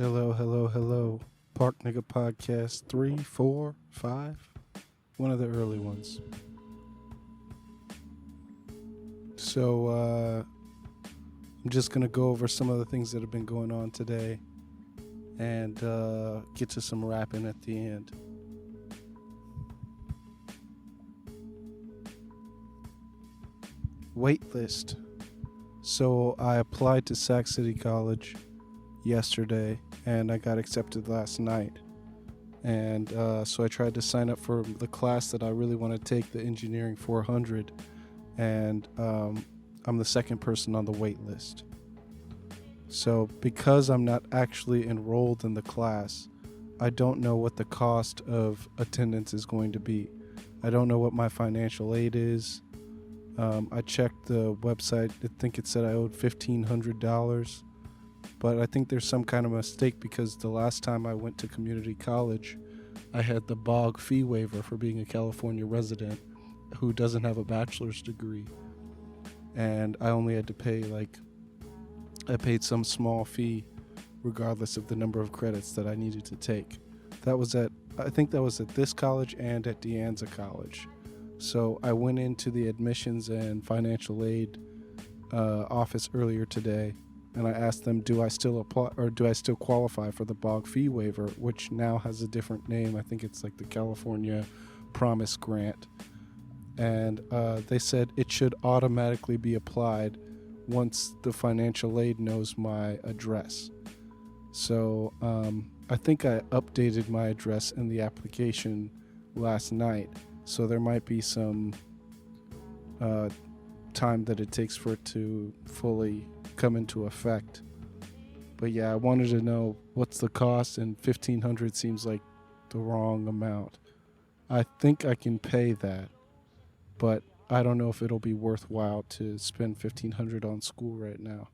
Hello, hello, hello. Park Nigga Podcast 3, 4, 5. One of the early ones. So, I'm just going to go over some of the things that have been going on today and get to some rapping at the end. Waitlist. So, I applied to Sac City College yesterday and I got accepted last night. And so I tried to sign up for the class that I really want to take, the Engineering 400, and I'm the second person on the wait list. So because I'm not actually enrolled in the class, I don't know what the cost of attendance is going to be. I don't know what my financial aid is. I checked the website. I think it said I owed $1,500. But I think there's some kind of mistake because the last time I went to community college, I had the BOG fee waiver for being a California resident who doesn't have a bachelor's degree. And I only had to pay I paid some small fee regardless of the number of credits that I needed to take. I think that was at this college and at De Anza College. So I went into the admissions and financial aid office earlier today. And I asked them, do I still apply or do I still qualify for the BOG fee waiver, which now has a different name. I think it's like the California Promise Grant. And they said it should automatically be applied once the financial aid knows my address. So I think I updated my address in the application last night. So there might be some time that it takes for it to fully come into effect. But yeah, I wanted to know what's the cost, and $1,500 seems like the wrong amount. I think I can pay that, but I don't know if it'll be worthwhile to spend $1,500 on school right now.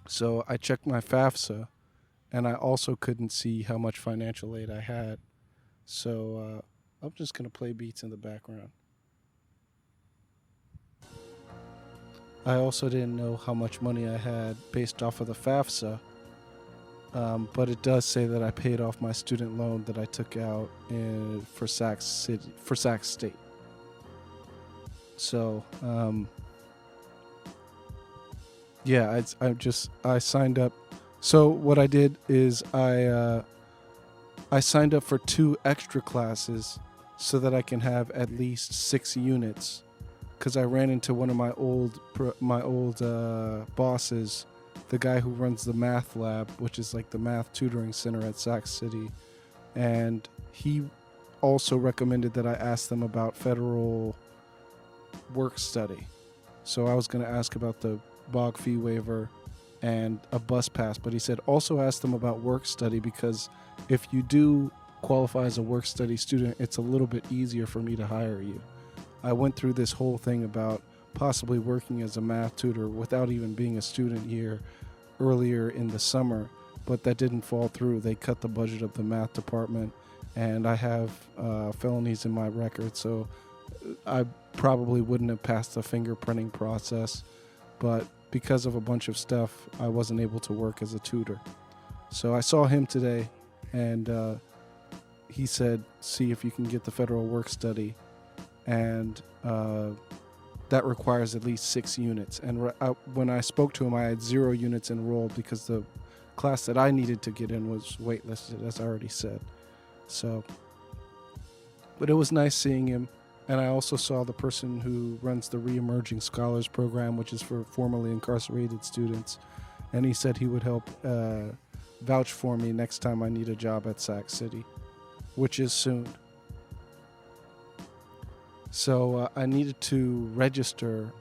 So I checked my FAFSA, and I also couldn't see how much financial aid I had. So I'm just going to play beats in the background. I also didn't know how much money I had based off of the FAFSA, but it does say that I paid off my student loan that I took out for Sac State. So, yeah, I signed up. So what I did is I signed up for 2 extra classes so that I can have at least 6 units. Because I ran into one of my old bosses, the guy who runs the math lab, which is like the math tutoring center at Sac City, and he also recommended that I ask them about federal work study. So I was going to ask about the BOG fee waiver and a bus pass, but he said also ask them about work study, because if you do qualify as a work study student, it's a little bit easier for me to hire you. I went through this whole thing about possibly working as a math tutor without even being a student here earlier in the summer, but that didn't fall through. They cut the budget of the math department, and I have felonies in my record, so I probably wouldn't have passed the fingerprinting process, but because of a bunch of stuff, I wasn't able to work as a tutor. So I saw him today, and he said, see if you can get the federal work study, and that requires at least 6 units. And when I spoke to him, I had 0 units enrolled because the class that I needed to get in was waitlisted, as I already said. So, but it was nice seeing him. And I also saw the person who runs the Re-Emerging Scholars Program, which is for formerly incarcerated students. And he said he would help vouch for me next time I need a job at Sac City, which is soon. So I needed to register,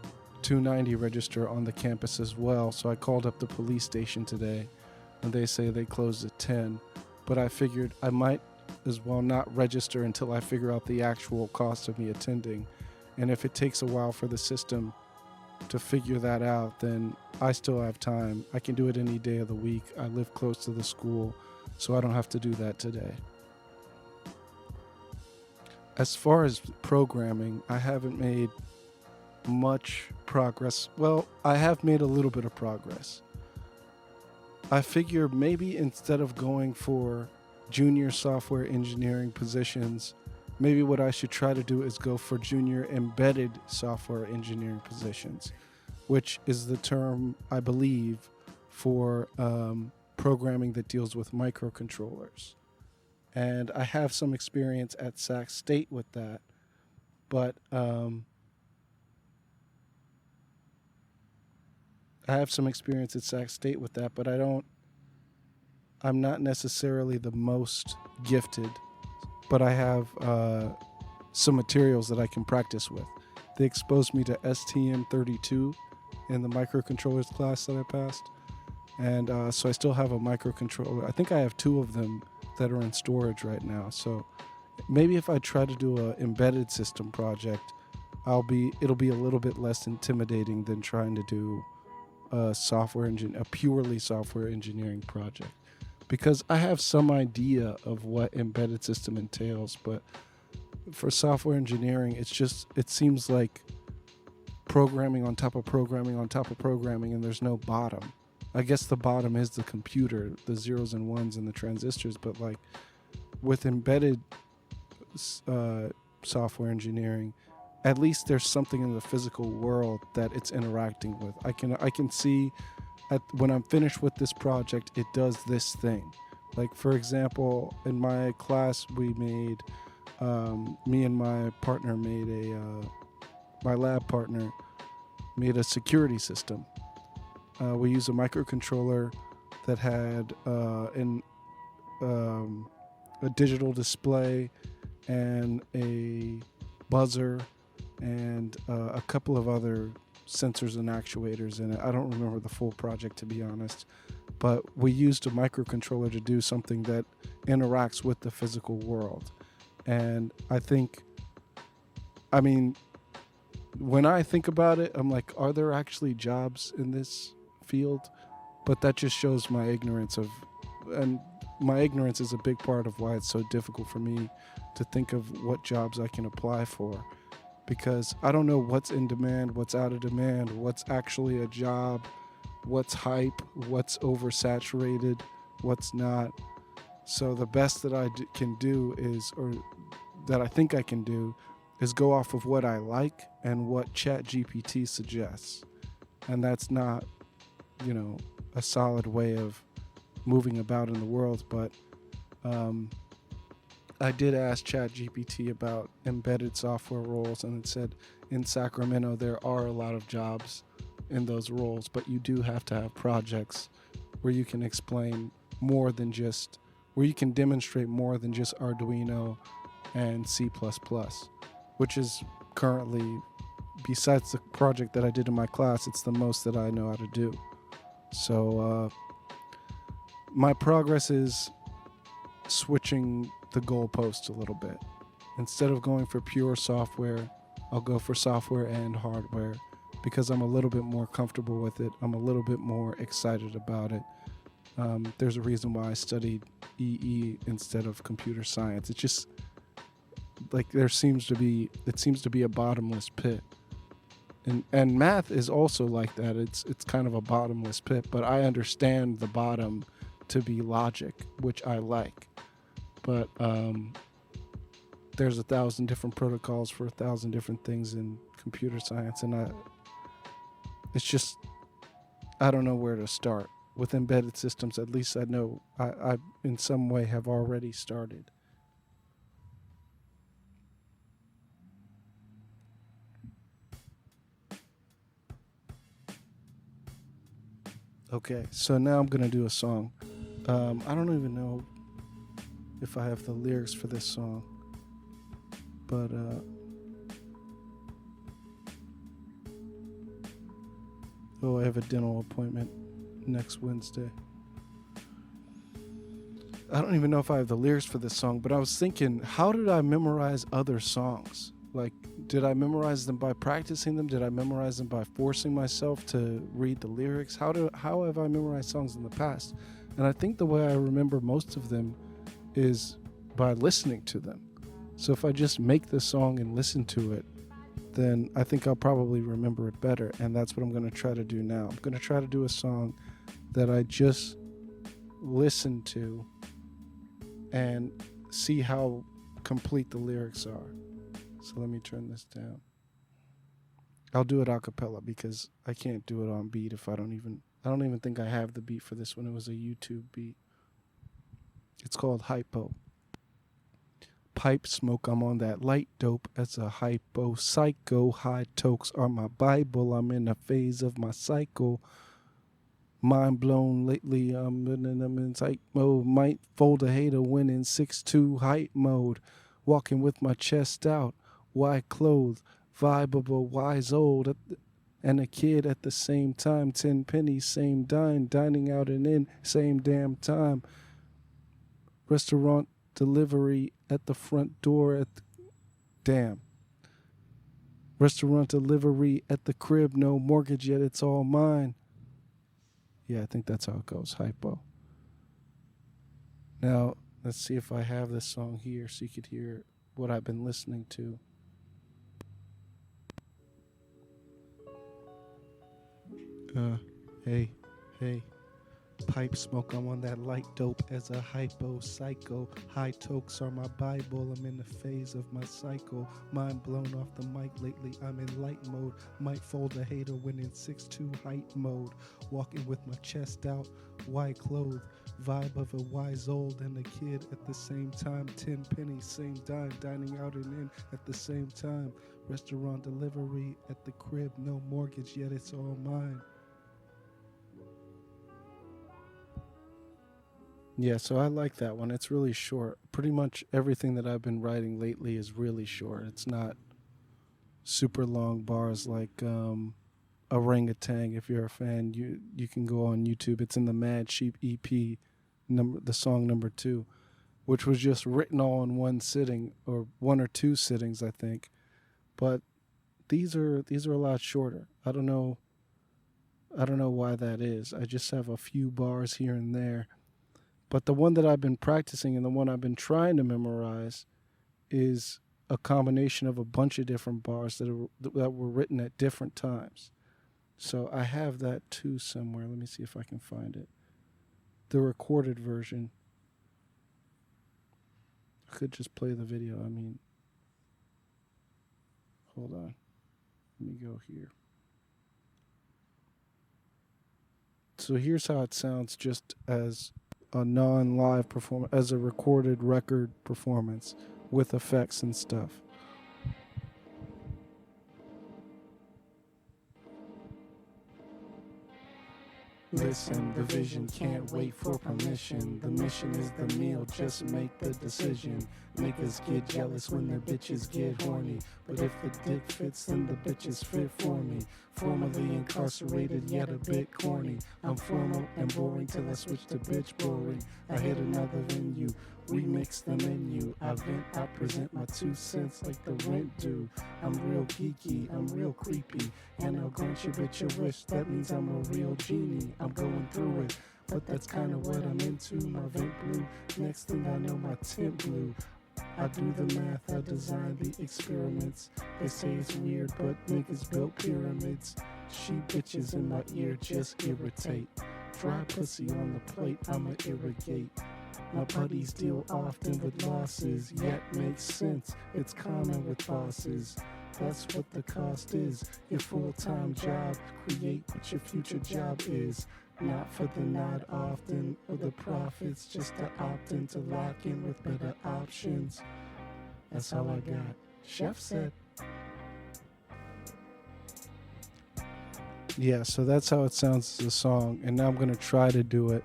290 register on the campus as well. So I called up the police station today, and they say they closed at 10. But I figured I might as well not register until I figure out the actual cost of me attending. And if it takes a while for the system to figure that out, then I still have time. I can do it any day of the week. I live close to the school, so I don't have to do that today. As far as programming, I haven't made much progress. Well, I have made a little bit of progress. I figure maybe instead of going for junior software engineering positions, maybe what I should try to do is go for junior embedded software engineering positions, which is the term, I believe, for programming that deals with microcontrollers. And I have some experience at Sac State with that, but I'm not necessarily the most gifted, but I have some materials that I can practice with. They exposed me to STM32 in the microcontrollers class that I passed. And so I still have a microcontroller. I think I have 2 of them that are in storage right now. So maybe if I try to do an embedded system project, it'll be a little bit less intimidating than trying to do a purely software engineering project, because I have some idea of what embedded system entails. But for software engineering, it seems like programming on top of programming on top of programming, and there's no bottom. I guess the bottom is the computer, the zeros and ones and the transistors, but like with embedded software engineering, at least there's something in the physical world that it's interacting with. I can see when I'm finished with this project, it does this thing. Like, for example, in my class, we made, me and my partner made my lab partner made a security system. We used a microcontroller that had a digital display and a buzzer and a couple of other sensors and actuators in it. I don't remember the full project, to be honest, but we used a microcontroller to do something that interacts with the physical world. And when I think about it, I'm like, are there actually jobs in this field? But that just shows my ignorance and my ignorance is a big part of why it's so difficult for me to think of what jobs I can apply for, because I don't know what's in demand, what's out of demand, what's actually a job, what's hype, what's oversaturated, what's not. So the best that I can do that I think I can do is go off of what I like and what ChatGPT suggests. And that's not, a solid way of moving about in the world, but I did ask ChatGPT about embedded software roles, and it said in Sacramento there are a lot of jobs in those roles, but you do have to have projects where you can explain more than just, where you can demonstrate more than just Arduino and C++, which is currently, besides the project that I did in my class, it's the most that I know how to do. So my progress is switching the goalpost a little bit. Instead of going for pure software, I'll go for software and hardware because I'm a little bit more comfortable with it. I'm a little bit more excited about it. There's a reason why I studied EE instead of computer science. It's just like it seems to be a bottomless pit. And math is also like that. It's kind of a bottomless pit, but I understand the bottom to be logic, which I like. But there's 1,000 different protocols for 1,000 different things in computer science, and I don't know where to start. With embedded systems, at least I know I in some way have already started. Okay, so now I'm gonna do a song. I don't even know if I have the lyrics for this song, but I have a dental appointment next Wednesday. I don't even know if I have the lyrics for this song, but I was thinking, how did I memorize other songs? Like, did I memorize them by practicing them? Did I memorize them by forcing myself to read the lyrics? How have I memorized songs in the past? And I think the way I remember most of them is by listening to them. So if I just make the song and listen to it, then I think I'll probably remember it better. And that's what I'm going to try to do now. I'm going to try to do a song that I just listen to and see how complete the lyrics are. So let me turn this down. I'll do it a cappella because I can't do it on beat if I don't even think I have the beat for this one. It was a YouTube beat. It's called Hypo. Pipe smoke, I'm on that light dope as a hypo psycho. High tokes are my Bible. I'm in a phase of my cycle. Mind blown lately, I'm in tight mode. Might fold a hater when in 6'2" height mode. Walking with my chest out, wide clothed, vibeable, wise old, and a kid at the same time. 10 pennies, same dime, dining out and in, same damn time. Restaurant delivery at the front door damn. Restaurant delivery at the crib, no mortgage yet, it's all mine. Yeah, I think that's how it goes, Hypo. Now, let's see if I have this song here so you could hear what I've been listening to. Hey. Pipe smoke, I'm on that light dope as a hypo psycho. High tokes are my Bible, I'm in the phase of my cycle. Mind blown off the mic lately, I'm in light mode. Might fold a hater when in 6'2" height mode. Walking with my chest out, wide clothed. Vibe of a wise old and a kid at the same time. 10 pennies, same dime, dining out and in at the same time. Restaurant delivery at the crib, no mortgage yet, it's all mine. Yeah, so I like that one. It's really short. Pretty much everything that I've been writing lately is really short. It's not super long bars like Orangutan. If you're a fan, you can go on YouTube. It's in the Mad Sheep EP, the song number 2, which was just written all in one sitting or one or two sittings, I think. But these are a lot shorter. I don't know why that is. I just have a few bars here and there. But the one that I've been practicing and the one I've been trying to memorize is a combination of a bunch of different bars that were written at different times. So I have that too somewhere. Let me see if I can find it. The recorded version. I could just play the video. I mean, hold on. Let me go here. So here's how it sounds just as a non-live performance, as a recorded record performance with effects and stuff. Listen, the vision can't wait for permission. The mission is the meal, just make the decision. Niggas get jealous when their bitches get horny, but if the dick fits, then the bitches fit for me. Formerly incarcerated, yet a bit corny. I'm formal and boring till I switch to bitch boring. I hit another venue, remix the menu. I vent, I present my 2 cents like the rent due. I'm real geeky, I'm real creepy, and I'll grant your bitch a wish. That means I'm a real genie. I'm going through it, but that's kinda what I'm into. My vent blue, next thing I know my tint blue. I do the math, I design the experiments. They say it's weird, but niggas built pyramids. She bitches in my ear just irritate. Dry pussy on the plate, I'ma irrigate. My buddies deal often with losses, yet makes sense, it's common with bosses. That's what the cost is, your full-time job. Create what your future job is. Not for the nod often or the profits, just to opt in to lock in with better options. That's all I got. Chef said. Yeah, so that's how it sounds as a song, and now I'm going to try to do it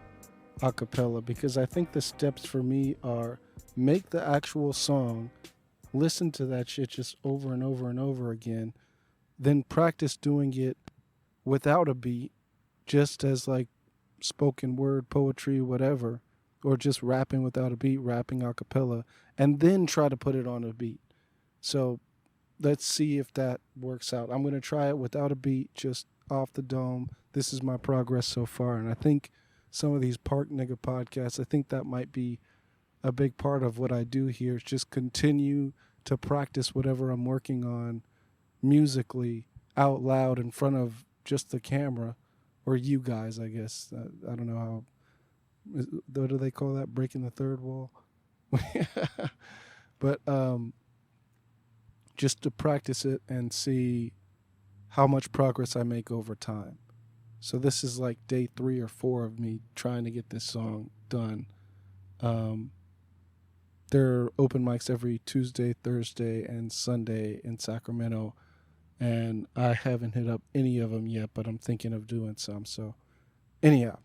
a cappella because I think the steps for me are make the actual song, listen to that shit just over and over and over again, then practice doing it without a beat, just as like spoken word, poetry, whatever, or just rapping without a beat, rapping a cappella, and then try to put it on a beat. So let's see if that works out. I'm going to try it without a beat, just off the dome. This is my progress so far, and I think some of these Park Nigga podcasts, I think that might be a big part of what I do here, is just continue to practice whatever I'm working on musically out loud in front of just the camera, or you guys, I guess. I don't know What do they call that? Breaking the third wall. But just to practice it and see how much progress I make over time. So this is like day 3 or 4 of me trying to get this song done. There are open mics every Tuesday, Thursday, and Sunday in Sacramento, and I haven't hit up any of them yet, but I'm thinking of doing some. So anyhow,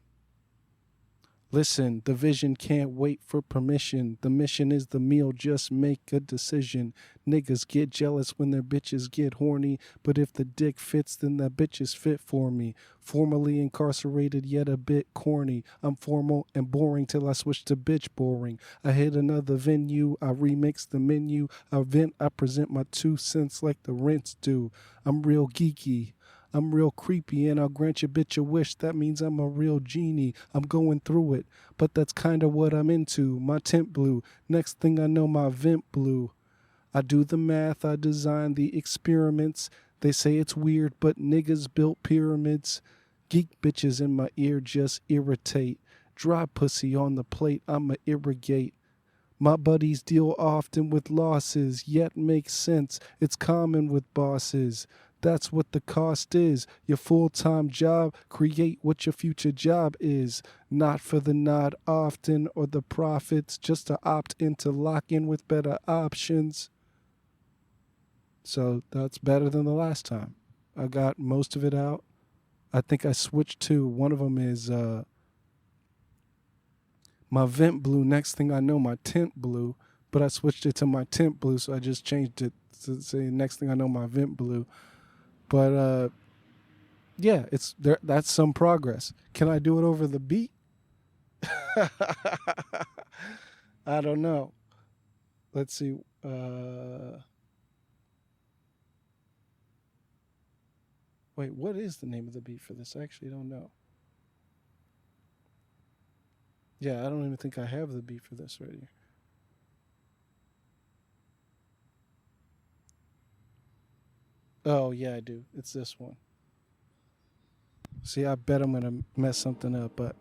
listen, the vision can't wait for permission. The mission is the meal, just make a decision. Niggas get jealous when their bitches get horny, but if the dick fits, then that bitch is fit for me. Formally incarcerated, yet a bit corny. I'm formal and boring till I switch to bitch boring. I hit another venue, I remix the menu. I vent, I present my 2 cents like the rents do. I'm real geeky. I'm real creepy and I'll grant your bitch a wish. That means I'm a real genie. I'm going through it, but that's kinda what I'm into. My tint blue, next thing I know my vent blue. I do the math, I design the experiments. They say it's weird, but niggas built pyramids. Geek bitches in my ear just irritate. Dry pussy on the plate, I'ma irrigate. My buddies deal often with losses, yet makes sense. It's common with bosses. That's what the cost is. Your full-time job, create what your future job is. Not for the nod often or the profits, just to opt in to lock in with better options. So that's better than the last time. I got most of it out. I think I switched to, one of them is my vent blue. Next thing I know, my tint blue. But I switched it to my tint blue, so I just changed it to say next thing I know, my vent blue. But yeah, it's there. That's some progress. Can I do it over the beat? I don't know. Let's see. Wait, what is the name of the beat for this? I actually don't know. Yeah, I don't even think I have the beat for this right here. Oh, yeah, I do. It's this one. See, I bet I'm going to mess something up, but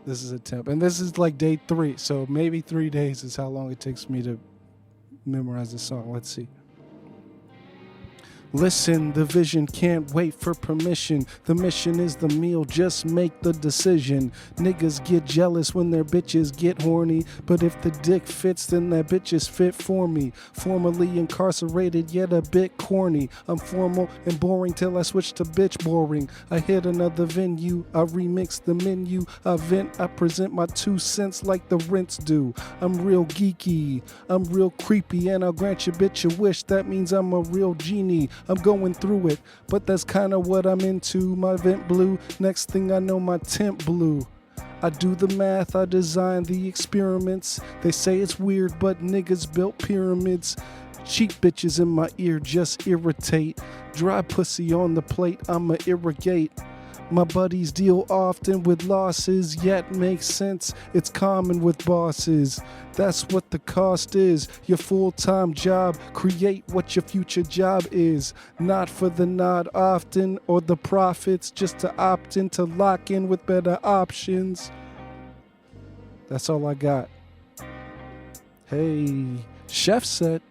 this is a temp. And this is like day 3, so maybe 3 days is how long it takes me to memorize the song. Let's see. Listen, the vision can't wait for permission. The mission is the meal, just make the decision. Niggas get jealous when their bitches get horny, but if the dick fits, then that bitch is fit for me. Formerly incarcerated, yet a bit corny. I'm formal and boring till I switch to bitch boring. I hit another venue, I remix the menu. I vent, I present my 2 cents like the rents do. I'm real geeky, I'm real creepy, and I'll grant your bitch a wish. That means I'm a real genie. I'm going through it, but that's kinda what I'm into. My vent blue, next thing I know my tint blue. I do the math, I design the experiments. They say it's weird, but niggas built pyramids. Cheap bitches in my ear just irritate. Dry pussy on the plate, I'ma irrigate. My buddies deal often with losses, yet makes sense. It's common with bosses. That's what the cost is. Your full-time job, create what your future job is. Not for the nod often or the profits, just to opt in to lock in with better options. That's all I got. Hey, chef set.